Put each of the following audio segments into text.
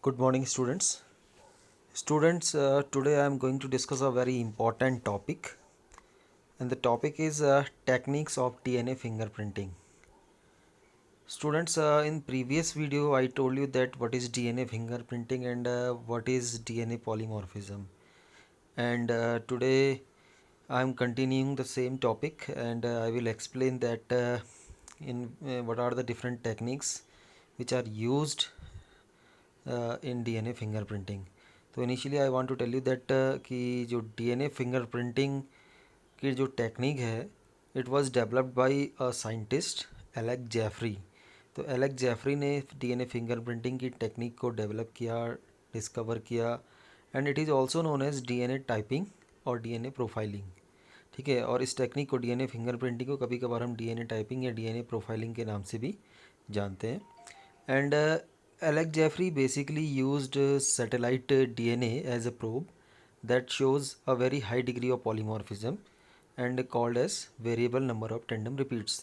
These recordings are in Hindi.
Good morning, students. Today I am going to discuss a very important topic, and the topic is techniques of DNA fingerprinting. Students, in previous video I told you that what is DNA fingerprinting and what is DNA polymorphism. And today I am continuing the same topic, and I will explain that in what are the different techniques which are used in DNA fingerprinting. तो initially I want to tell you that कि जो डीएनए फिंगरप्रिंटिंग की जो टेक्निक है it was developed by a scientist Alec Jeffrey. तो एलेक जेफरी ने डीएनए फिंगरप्रिंटिंग की टेक्निक को डेवलप किया, डिस्कवर किया, and it is also known as DNA typing और डीएनए प्रोफाइलिंग. ठीक है, और इस टेक्निक को डीएनए फिंगरप्रिंटिंग को कभी कभार हम डीएनए टाइपिंग या डीएनए प्रोफाइलिंग के नाम से भी जानते हैं. And Alec Jeffrey basically used satellite DNA as a probe that shows a very high degree of polymorphism and called as variable number of tandem repeats.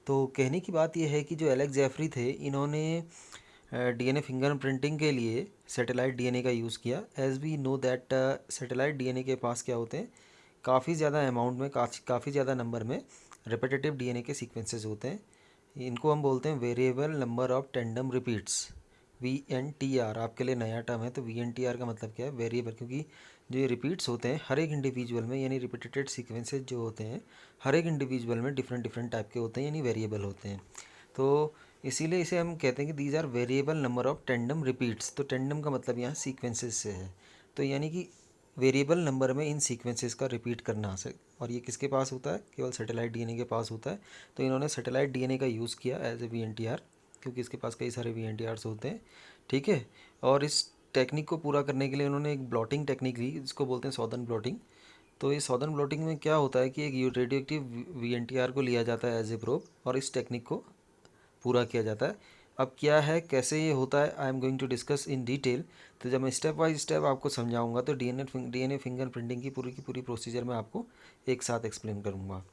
तो कहने की बात यह है कि जो एलेक्स जेफरी थे इन्होंने डीएनए फिंगरप्रिंटिंग के लिए सैटेलाइट डीएनए का यूज़ किया. As we know that satellite DNA के पास क्या होते हैं, काफ़ी ज़्यादा अमाउंट में, काफ़ी ज़्यादा नंबर में रिपीटेटिव डीएनए के सीक्वेंसेस होते हैं. इनको हम बोलते हैं variable number of tandem repeats, VNTR. आपके लिए नया टर्म है. तो VNTR का मतलब क्या है, वेरिएबल, क्योंकि जो ये रिपीट्स होते हैं हर एक इंडिविजुअल में, यानी रिपीटेड सीक्वेंसेस जो होते हैं हर एक इंडिविजुअल में डिफरेंट डिफरेंट टाइप के होते हैं, यानी वेरिएबल होते हैं. तो इसीलिए इसे हम कहते हैं कि these are variable number of tandem repeats. तो टेंडम का मतलब यहाँ सीक्वेंसेस से है. तो यानी कि वेरिएबल नंबर में इन सीक्वेंसेस का रिपीट करना से, और ये किसके पास होता है, केवल सैटेलाइट डीएनए के पास होता है. तो इन्होंने सैटेलाइट डीएनए का यूज़ किया एज ए VNTR, क्योंकि इसके पास कई सारे VNTRs होते हैं. ठीक है, और इस टेक्निक को पूरा करने के लिए उन्होंने एक ब्लॉटिंग टेक्निक ली जिसको बोलते हैं सॉदर्न ब्लॉटिंग. तो इस सॉदर्न ब्लॉटिंग में क्या होता है कि एक रेडियो एक्टिव VNTR को लिया जाता है एज ए प्रोब और इस टेक्निक को पूरा किया जाता है. अब क्या है, कैसे ये होता है, I am going to discuss in detail. तो जब मैं स्टेप बाय स्टेप आपको समझाऊंगा तो डीएनए फिंगरप्रिंटिंग की पूरी प्रोसीजर मैं आपको एक साथ एक्सप्लेन करूंगा.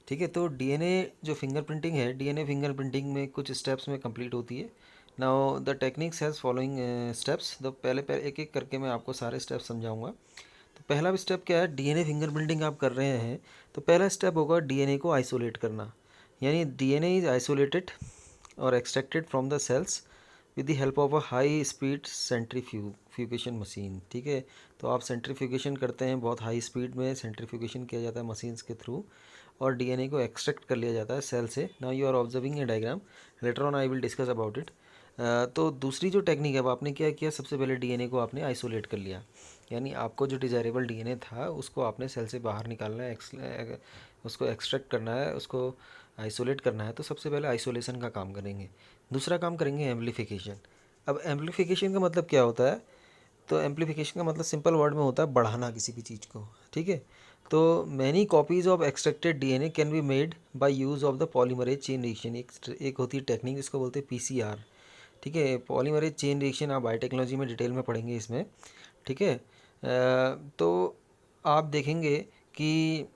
ठीक है, तो डीएनए जो फिंगरप्रिंटिंग है, डीएनए फिंगरप्रिंटिंग में कुछ स्टेप्स में कंप्लीट होती है. Now the techniques has following steps. तो पहले पहले एक एक करके मैं आपको सारे स्टेप्स समझाऊंगा. तो पहला स्टेप क्या है, डीएनए फिंगरप्रिंटिंग आप कर रहे हैं तो पहला स्टेप होगा डीएनए को आइसोलेट करना. यानी डीएनए इज आइसोलेटेड और extracted from the cells with the help of a high speed centrifugation machine. ठीक है, तो आप सेंट्रीफ्यूगेशन करते हैं, बहुत हाई स्पीड में सेंट्रीफ्यूगेशन किया जाता है मशीन्स के थ्रू और डीएनए को एक्सट्रैक्ट कर लिया जाता है सेल से. Now you are observing a diagram, later on I will discuss about it. तो दूसरी जो टेक्निक है वो आपने क्या किया, सबसे पहले डीएनए को आपने आइसोलेट कर लिया. यानी आपको जो डिजायरेबल डीएनए था उसको आपने सेल से बाहर निकालना है, उसको एक्सट्रैक्ट करना है, उसको आइसोलेट करना है. तो सबसे पहले आइसोलेशन का काम करेंगे. दूसरा काम करेंगे एम्प्लीफिकेशन. अब एम्प्लीफिकेशन का मतलब क्या होता है, तो एम्प्लीफिकेशन का मतलब सिंपल वर्ड में होता है बढ़ाना किसी भी चीज़ को. ठीक है, तो many copies of extracted DNA can be made by use of the polymerase chain reaction. एक होती है टेक्निक जिसको बोलते हैं PCR. ठीक है, पॉलीमरेज चेन रिएक्शन आप बायोटेक्नोलॉजी में डिटेल में पढ़ेंगे इसमें. ठीक है, तो आप देखेंगे कि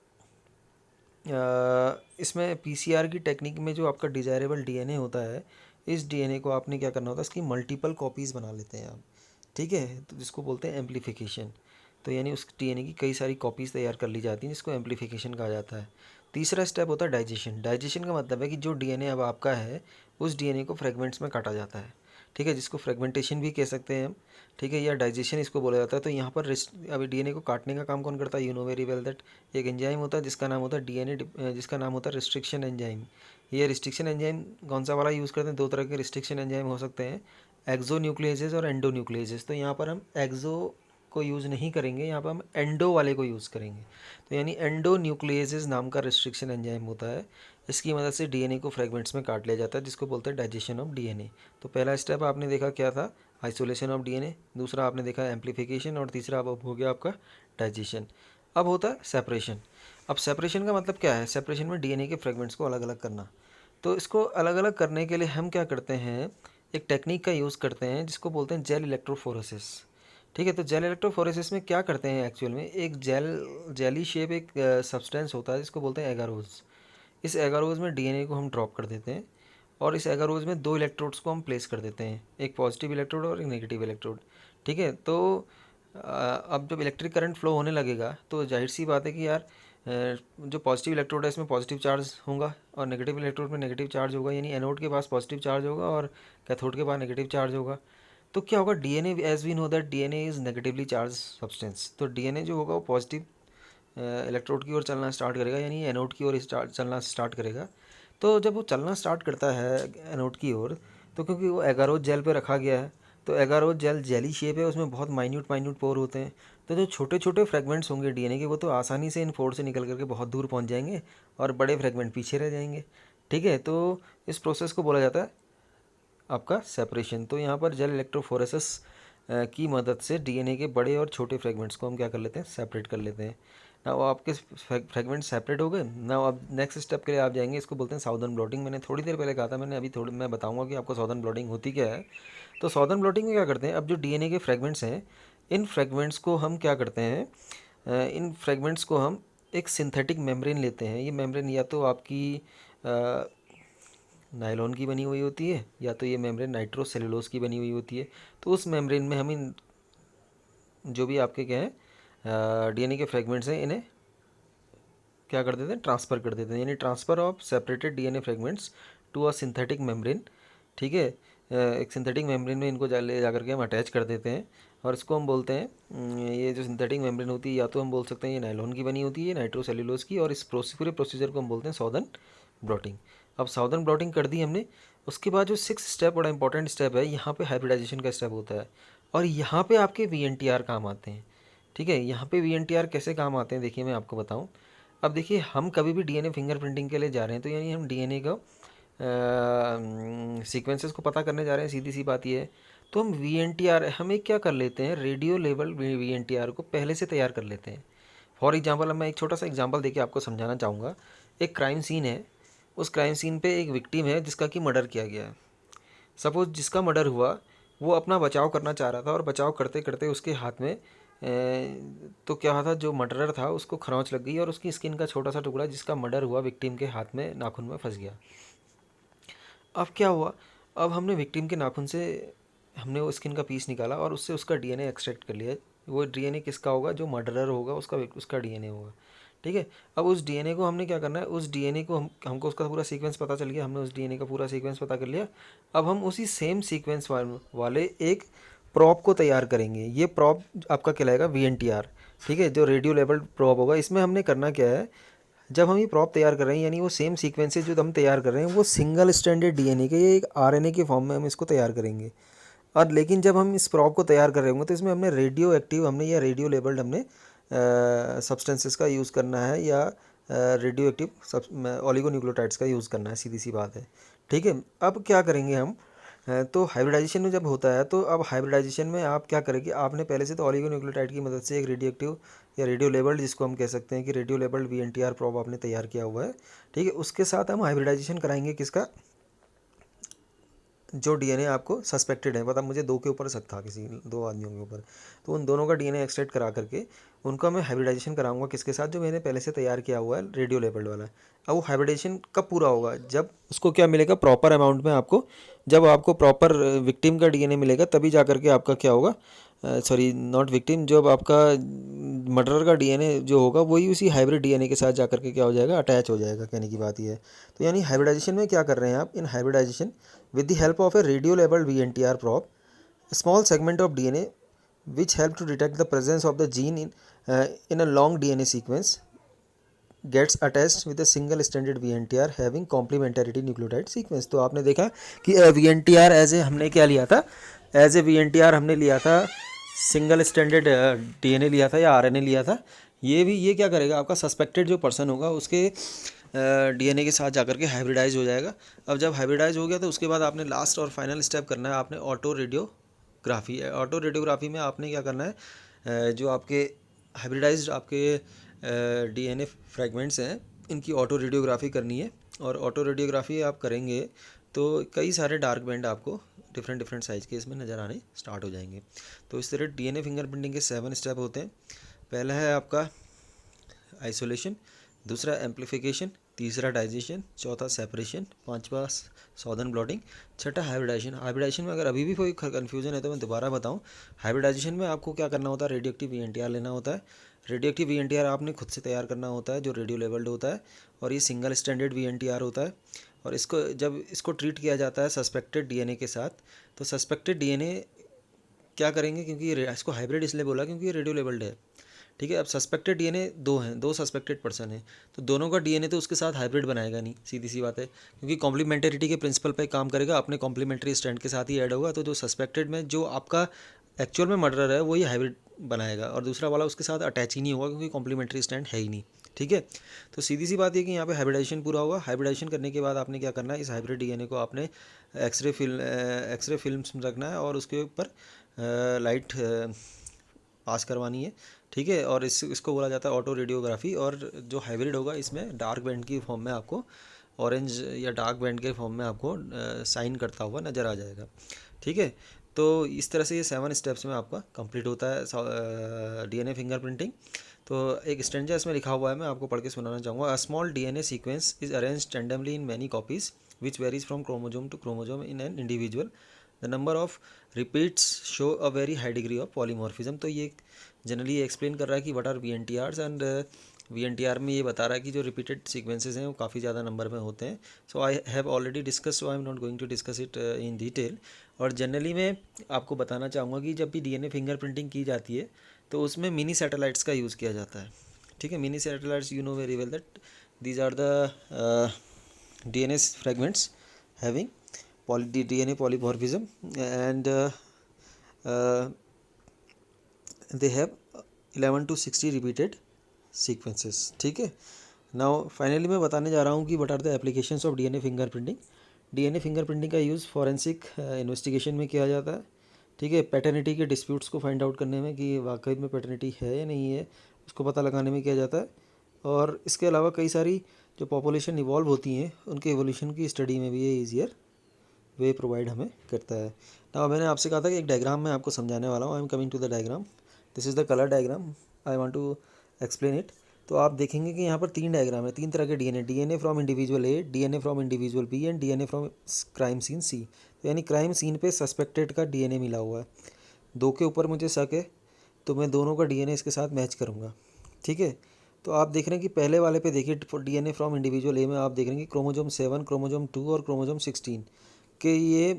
इसमें PCR की टेक्निक में जो आपका डिज़ायरेबल डीएनए होता है, इस डीएनए को आपने क्या करना होता है, इसकी मल्टीपल कॉपीज़ बना लेते हैं आप. ठीक है, तो जिसको बोलते हैं एम्प्लीफिकेशन. तो यानी उस डीएनए की कई सारी कॉपीज़ तैयार कर ली जाती हैं जिसको एम्प्लीफिकेशन कहा जाता है. तीसरा स्टेप होता है डाइजेशन. डाइजेशन का मतलब है कि जो डीएनए अब आपका है उस डीएनए को फ्रेगमेंट्स में काटा जाता है. ठीक है, जिसको फ्रेगमेंटेशन भी कह सकते हैं हम. ठीक है, या डाइजेशन इसको बोला जाता है. तो यहाँ पर अभी डीएनए को काटने का काम कौन करता है, you know very well that एक एंजाइम होता है जिसका नाम होता है डीएनए, जिसका नाम होता है रिस्ट्रिक्शन एंजाइम. ये रिस्ट्रिक्शन एंजाइम कौन सा वाला यूज़ करते हैं, दो तरह के रिस्ट्रिक्शन एंजाइम हो सकते हैं, एक्सो न्यूक्लियसेस और एंडो न्यूक्लियसेस. तो यहाँ पर हम एक्सो को यूज़ नहीं करेंगे, यहाँ पर हम एंडो वाले को यूज़ करेंगे. तो यानी एंडो न्यूक्लियसेस नाम का रिस्ट्रिक्शन एंजाइम होता है. इसकी मदद से डीएनए को फ्रेगमेंट्स में काट लिया जाता है जिसको बोलते हैं डाइजेशन ऑफ डीएनए. तो पहला स्टेप आपने देखा क्या था, आइसोलेशन ऑफ डीएनए. दूसरा आपने देखा एम्प्लीफिकेशन और तीसरा अब हो गया आपका डाइजेशन. अब होता है सेपरेशन. अब सेपरेशन का मतलब क्या है, सेपरेशन में डीएनए के फ्रेगमेंट्स को अलग अलग करना. तो इसको अलग अलग करने के लिए हम क्या करते हैं, एक टेक्निक का यूज़ करते हैं जिसको बोलते हैं जेल इलेक्ट्रोफोरेसिस. ठीक है, तो जेल इलेक्ट्रोफोरेसिस में क्या करते हैं, एक्चुअल में एक जेली शेप एक सब्सटेंस होता है जिसको बोलते हैं एगारोज. इस एगारोज में डीएनए को हम ड्रॉप कर देते हैं और इस एगारोज में 2 इलेक्ट्रोड्स को हम प्लेस कर देते हैं, एक पॉजिटिव इलेक्ट्रोड और एक नेगेटिव इलेक्ट्रोड। ठीक है, तो अब जब इलेक्ट्रिक करंट फ्लो होने लगेगा तो जाहिर सी बात है कि यार जो पॉजिटिव इलेक्ट्रोड है इसमें पॉजिटिव चार्ज होगा और नेगेटिव इलेक्ट्रोड में नेगेटिव चार्ज होगा, यानी एनोड के पास पॉजिटिव चार्ज होगा और कैथोड के पास नेगेटिव चार्ज होगा। तो क्या होगा, DNA, as we know that DNA is negatively charge substance, तो डीएनए जो होगा वो पॉजिटिव इलेक्ट्रोड की ओर चलना स्टार्ट करेगा, यानी एनोड की ओर चलना स्टार्ट करेगा। तो जब वो चलना स्टार्ट करता है एनोड की ओर, तो क्योंकि वो एगारोज जेल पे रखा गया है, तो एगारोज जेल जेली शेप है, उसमें बहुत माइन्यूट माइन्यूट पोर होते हैं। तो जो छोटे छोटे फ्रेगमेंट्स होंगे डीएनए के, वो तो आसानी से इन पोर से निकल करके बहुत दूर पहुंच जाएंगे और बड़े फ्रेगमेंट पीछे रह जाएंगे। ठीक है, तो इस प्रोसेस को बोला जाता है आपका सेपरेशन। तो यहाँ पर जेल इलेक्ट्रोफोरेसिस की मदद से डीएनए के बड़े और छोटे फ्रेगमेंट्स को हम क्या कर लेते हैं, सेपरेट कर लेते हैं ना। वो आपके फ्रेगमेंट सेपरेट हो गए ना। अब नेक्स्ट स्टेप के लिए आप जाएंगे, इसको बोलते हैं साउदर्न ब्लॉटिंग। मैंने थोड़ी देर पहले कहा था, मैंने अभी थोड़ी मैं बताऊंगा कि आपको साउदर्न ब्लॉटिंग होती क्या है। तो साउदर्न ब्लॉटिंग में क्या करते हैं, अब जो डीएनए के फ्रेगमेंट्स हैं, इन फ्रेगमेंट्स को हम क्या करते हैं, इन फ्रेगमेंट्स को हम एक सिंथेटिक मेम्ब्रेन लेते हैं। ये मेम्ब्रेन या तो आपकी नायलॉन की बनी हुई होती है, या तो ये मेम्ब्रेन नाइट्रोसेलुलोज की बनी हुई होती है। तो उस मेम्ब्रेन में हम इन जो भी आपके क्या है डीएनए के फ्रेगमेंट्स हैं, इन्हें क्या कर देते हैं, ट्रांसफ़र कर देते हैं, यानी transfer of separated DNA fragments to a synthetic membrane. ठीक है, एक सिंथेटिक मेम्ब्रेन में इनको ले जा करके हम अटैच कर देते हैं और इसको हम बोलते हैं ये जो सिंथेटिक मेम्ब्रेन होती है, या तो हम बोल सकते हैं ये नायलॉन की बनी होती है, नाइट्रोसेल्यूलोज की, और इस पूरे प्रोसीजर को हम बोलते हैं साउदर्न ब्लॉटिंग। अब साउदर्न ब्लॉटिंग कर दी हमने, उसके बाद जो 6 स्टेप बड़ा इंपॉर्टेंट स्टेप है, यहाँ पे हाइब्रिडाइजेशन का स्टेप होता है और यहाँ पे आपके वीएनटीआर काम आते हैं। ठीक है, यहाँ पे वीएनटीआर कैसे काम आते हैं, देखिए मैं आपको बताऊँ। अब देखिए, हम कभी भी डीएनए फिंगरप्रिंटिंग के लिए जा रहे हैं, तो यानी हम डीएनए का सीक्वेंसेस को पता करने जा रहे हैं, सीधी सी बात ये है। तो हम वीएनटीआर, हम एक क्या कर लेते हैं, रेडियो लेवल वीएनटीआर को पहले से तैयार कर लेते हैं। फॉर एग्जांपल, अब मैं एक छोटा सा एग्जांपल देके आपको समझाना चाहूँगा। एक क्राइम सीन है, उस क्राइम सीन पे एक विक्टिम है जिसका कि मर्डर किया गया है। सपोज़ जिसका मर्डर हुआ वो अपना बचाव करना चाह रहा था और बचाव करते करते उसके हाथ में तो क्या था, जो मर्डरर था उसको खरोंच लग गई और उसकी स्किन का छोटा सा टुकड़ा जिसका मर्डर हुआ विक्टिम के हाथ में नाखून में फंस गया। अब क्या हुआ, अब हमने विक्टिम के नाखून से हमने वो स्किन का पीस निकाला और उससे उसका डीएनए एक्सट्रैक्ट कर लिया। वो डीएनए किसका होगा, जो मर्डरर होगा उसका डीएनए होगा। ठीक है, अब उस डीएनए को हमने क्या करना है, उस डीएनए को हमको उसका पूरा सीक्वेंस पता चल गया, हमने उस डीएनए का पूरा सीक्वेंस पता कर लिया। अब हम उसी सेम सीक्वेंस वाले एक प्रॉप को तैयार करेंगे। ये प्रॉप आपका कहलाएगा वीएनटीआर। ठीक है, जो रेडियो लेवल प्रॉप होगा। इसमें हमने करना क्या है, जब हम ये प्रॉप तैयार कर रहे हैं, यानी वो सेम सीक्वेंसेस जो हम तैयार कर रहे हैं वो सिंगल स्ट्रैंडेड डीएनए के, ये एक आरएनए के फॉर्म में हम इसको तैयार करेंगे। और लेकिन जब हम इस प्रॉप को तैयार कर रहे होंगे तो इसमें हमने रेडियो एक्टिव हमने या रेडियो लेबल्ड हमने सब्सटेंसेस का यूज़ करना है, या रेडियो एक्टिव ऑलिगोन्यूक्लियोटाइड्स का यूज़ करना है, सीधी सी बात है। ठीक है, अब क्या करेंगे हम, तो हाइब्रिडाइजेशन में जब होता है, तो अब हाइब्रिडाइजेशन में आप क्या करेंगे, आपने पहले से तो ऑलिगोन्यूक्लियोटाइड की मदद से एक रेडियो एक्टिव या रेडियो लेबल्ड, जिसको हम कह सकते हैं कि रेडियो लेबल्ड वीएनटीआर प्रॉप आपने तैयार किया हुआ है। ठीक है, उसके साथ हम हाइब्रिडाइजेशन कराएंगे किसका, जो डीएनए आपको सस्पेक्टेड है, मतलब मुझे 2 के ऊपर शक था, किसी 2 आदमियों के ऊपर, तो उन दोनों का डीएनए एक्सट्रैक्ट करा करके उनका मैं हाइब्रिडाइजेशन कराऊंगा किसके साथ, जो मैंने पहले से तैयार किया हुआ है रेडियो लेबल्ड वाला। अब वो हाइब्रिडाइजेशन कब पूरा होगा, जब उसको क्या मिलेगा, प्रॉपर अमाउंट में आपको, जब आपको प्रॉपर विक्टिम का डीएनए मिलेगा तभी जा करके आपका क्या होगा, सॉरी नॉट विक्टिम, जब आपका मर्डर का डीएनए जो होगा वही उसी हाइब्रिड डीएनए के साथ जा करके क्या हो जाएगा, अटैच हो जाएगा। कहने की बात ये है। तो यानी हाइब्रिडाइजेशन में क्या कर रहे हैं आप, इन hybridisation with the help of a radio labeled VNTR probe, a small segment of DNA which help to detect the presence of the gene in a long DNA sequence gets attached with a single stranded VNTR having complementarity nucleotide sequence। तो आपने देखा कि VNTR एज ए हमने क्या लिया था, एज ए VNTR हमने लिया था सिंगल स्टैंडर्ड डीएनए लिया था या आरएनए लिया था। ये क्या करेगा, आपका सस्पेक्टेड जो पर्सन होगा उसके डीएनए के साथ जाकर के हाइब्रिडाइज हो जाएगा। अब जब हाइब्रिडाइज हो गया तो उसके बाद आपने लास्ट और फाइनल स्टेप करना है, आपने ऑटो रेडियोग्राफी। ऑटो रेडियोग्राफी में आपने क्या करना है, जो आपके हाइब्रिडाइज्ड आपके डीएनए फ्रेगमेंट्स हैं इनकी ऑटो रेडियोग्राफी करनी है। और ऑटो रेडियोग्राफी आप करेंगे तो कई सारे डार्क बैंड आपको डिफरेंट साइज़ के इसमें नज़र आने स्टार्ट हो जाएंगे। तो इस तरह डीएनए फिंगरप्रिंटिंग के 7 स्टेप होते हैं। पहला है आपका आइसोलेशन, दूसरा एम्पलीफिकेशन, तीसरा डाइजेशन, चौथा सेपरेशन, पांचवा सॉदर्न ब्लॉटिंग, छठा हाइब्रिडाइजेशन। हाइब्रिडाइजेशन में अगर अभी भी कोई कन्फ्यूजन है तो मैं दोबारा बताऊं। हाइब्रिडाइजेशन में आपको क्या करना होता है, रेडियो एक्टिव वीएनटीआर लेना होता है। रेडियो एक्टिव वीएनटीआर आपने खुद से तैयार करना होता है जो रेडियो लेवल्ड होता है, और ये सिंगल स्टैंडर्ड वीएनटीआर होता है। और इसको जब इसको ट्रीट किया जाता है सस्पेक्टेड डीएनए के साथ, तो सस्पेक्टेड डीएनए क्या करेंगे, क्योंकि ये इसको हाइब्रिड इसलिए बोला क्योंकि ये रेडियो लेवल्ड है। ठीक है, अब सस्पेक्टेड डीएनए दो हैं, दो सस्पेक्टेड पर्सन है, तो दोनों का डीएनए तो उसके साथ हाइब्रिड बनाएगा नहीं, सीधी सी बात है, क्योंकि कॉम्प्लीमेंटरिटी के प्रिंसिपल पे काम करेगा, अपने कॉम्प्लीमेंट्री स्ट्रैंड के साथ ही ऐड होगा। तो जो सस्पेक्टेड में जो आपका एक्चुअल में मर्डर है वही हाइब्रिड बनाएगा, और दूसरा वाला उसके साथ अटैच ही नहीं होगा क्योंकि कॉम्प्लीमेंट्री स्ट्रैंड है ही नहीं। ठीक है, तो सीधी सी बात है कि यहाँ पे हाइब्रिडाइजेशन पूरा होगा। हाइब्रिडाइजेशन करने के बाद आपने क्या करना है, इस हाइब्रिड डीएनए को आपने एक्सरे फिल्म्स में रखना है और उसके ऊपर लाइट पास करवानी है। ठीक है, और इसको बोला जाता है ऑटो रेडियोग्राफी। और जो हाइब्रिड होगा इसमें डार्क बैंड की फॉर्म में आपको, ऑरेंज या डार्क बैंड के फॉर्म में आपको साइन करता हुआ नज़र आ जाएगा। ठीक है, तो इस तरह से ये 7 स्टेप्स में आपका कंप्लीट होता है डीएनए फिंगरप्रिंटिंग। तो एक स्टेंजा इसमें लिखा हुआ है, मैं आपको पढ़ के सुनाना चाहूँगा। A small DNA sequence is arranged randomly in many copies which varies from chromosome to chromosome in an individual. The number of repeats show a very high degree of polymorphism. तो ये जनरली एक्सप्लेन कर रहा है कि what are VNTRs, and VNTR में ये बता रहा है कि जो रिपीटेड सीक्वेंसेस हैं वो काफ़ी ज़्यादा नंबर में होते हैं। So I have already discuss, so I am not going to discuss it in detail. और जनरली मैं आपको बताना चाहूँगा कि जब भी डीएनए फिंगरप्रिंटिंग की जाती है तो उसमें मिनी सैटेलाइट्स का यूज़ किया जाता है। ठीक है, mini satellites, you know very well that these are the DNA fragments having DNA polymorphism, and they have 11 to 60 repeated sequences. ठीक है, नाउ फाइनली मैं बताने जा रहा हूँ कि what are the applications of DNA fingerprinting. DNA fingerprinting का यूज़ फॉरेंसिक इन्वेस्टिगेशन में किया जाता है। ठीक है, पैटर्निटी के डिस्प्यूट्स को फाइंड आउट करने में कि वाकई में पैटर्निटी है या नहीं है उसको पता लगाने में किया जाता है। और इसके अलावा कई सारी जो पॉपुलेशन इवॉल्व होती हैं उनके एवोल्यूशन की स्टडी में भी ये ईजियर वे प्रोवाइड हमें करता है। ना मैंने आपसे कहा था कि एक डायग्राम मैं आपको समझाने वाला हूँ। I am coming to the diagram. This is the colour diagram, I want to explain it. तो आप देखेंगे कि यहाँ पर 3 डायग्राम है, 3 तरह के DNA from individual A, DNA from individual B, and DNA from crime scene C. तो यानी क्राइम सीन पे सस्पेक्टेड का डीएनए मिला हुआ है, 2 के ऊपर मुझे शक है, तो मैं दोनों का डीएनए इसके साथ मैच करूँगा। ठीक है, तो आप देख रहे हैं कि पहले वाले पे देखिए डीएनए फ्रॉम इंडिविजुअल ए में आप देख रहे हैं कि क्रोमोजोम 7, क्रोमोजोम 2 और क्रोमोजोम 16 के ये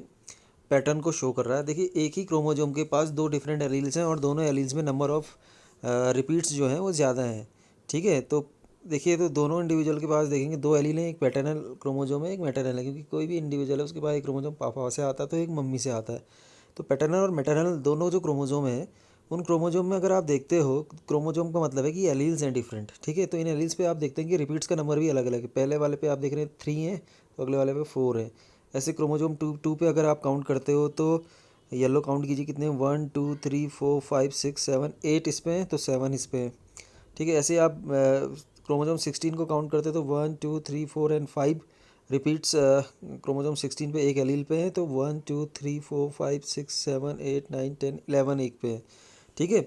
पैटर्न को शो कर रहा है। देखिए एक ही क्रोमोजोम के पास 2 डिफरेंट एलील्स हैं और दोनों एलील्स में नंबर ऑफ रिपीट्स जो हैं वो ज़्यादा हैं। ठीक है, तो देखिए तो दोनों इंडिविजुअल के पास देखेंगे 2 एलील हैं, एक पैटर्नल क्रोमोजोम है, एक मैटरनल है, क्योंकि कोई भी इंडिविजुअल है उसके पास एक क्रोमोजोम पापा से आता है तो एक मम्मी से आता है। तो पैटर्नल और मैटरनल दोनों जो क्रोमोजोम है, उन क्रोमोजोम में अगर आप देखते हो, क्रोमोजोम का मतलब है कि एलील्स हैं डिफरेंट। ठीक है, तो इन एलील्स पे आप देखते हैं कि रिपीट्स का नंबर भी अलग अलग है। पहले वाले पे आप देख रहे हैं 3 है, तो अगले वाले पे 4 है। ऐसे क्रोमोजोम टू पे अगर आप काउंट करते हो तो येलो काउंट कीजिए कितने, 1 2 3 4 5 6 7 8 इस पे हैं, तो 7 इस पे है। ठीक है, ऐसे आप क्रोमोजोम 16 को काउंट करते हो तो 1 2 3 4 एंड 5 रिपीट्स क्रोमोजोम 16 पे एक एलील पे है, तो 1 2 3 4 5 6 7 8 9 10 11 एक पे है। ठीक है,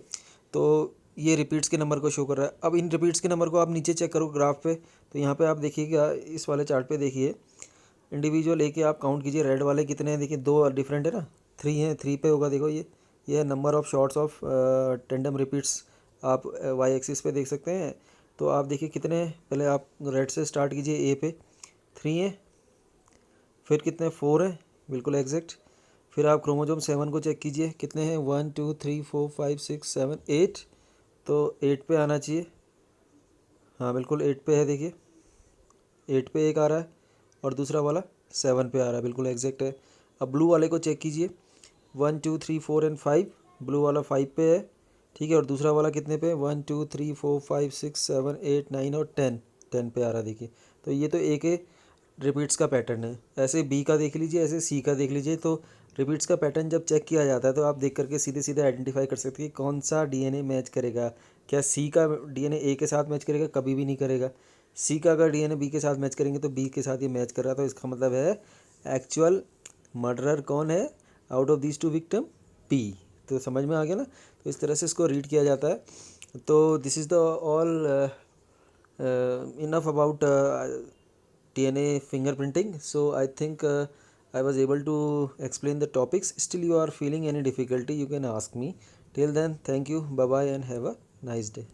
तो ये रिपीट्स के नंबर को शो कर रहा है। अब इन रिपीट्स के नंबर को आप नीचे चेक करो ग्राफ पे, तो यहाँ पे आप देखिएगा इस वाले चार्ट पे देखिए इंडिविजुअल ए के आप काउंट कीजिए, रेड वाले कितने हैं, देखिए 2 डिफरेंट है ना, 3 हैं, 3 पे होगा। देखो ये है number of shots of tandem repeats, आप वाई एक्सिस पे देख सकते हैं। तो आप देखिए कितने हैं, पहले आप रेड से स्टार्ट कीजिए, ए पे 3 है, फिर कितने 4 है, बिल्कुल एग्जैक्ट। फिर आप क्रोमोजोम 7 को चेक कीजिए कितने हैं, 1 2 3 4 5 6 7 8, तो 8 पे आना चाहिए। हाँ बिल्कुल 8 पे है, देखिए 8 पे एक आ रहा है और दूसरा वाला 7 पे आ रहा है, बिल्कुल एग्जैक्ट है। अब ब्लू वाले को चेक कीजिए, 1 2 3 4 एंड 5, ब्लू वाला 5 पे है। ठीक है, और दूसरा वाला कितने पे, 1 2 3 4 5 6 7 8 9 और 10 पे आ रहा है। देखिए तो ये तो एक रिपीट्स का पैटर्न है। ऐसे बी का देख लीजिए, ऐसे सी का देख लीजिए। तो रिपीट्स का पैटर्न जब चेक किया जाता है तो आप देख करके सीधे सीधे आइडेंटिफाई कर सकते हैं कि कौन सा डीएनए मैच करेगा। क्या सी का डीएनए ए के साथ मैच करेगा, कभी भी नहीं करेगा। सी का अगर डीएनए बी के साथ मैच करेंगे तो बी के साथ ये मैच कर रहा है, तो इसका मतलब है एक्चुअल मर्डरर कौन है out of this 2 victim, P. तो समझ में आ गया ना, तो इस तरह से इसको रीड किया जाता है। तो this is the all enough about TNA fingerprinting. So I think I was able to explain the topics. Still you are feeling any difficulty, you can ask me. Till then, thank you, bye bye, and have a nice day.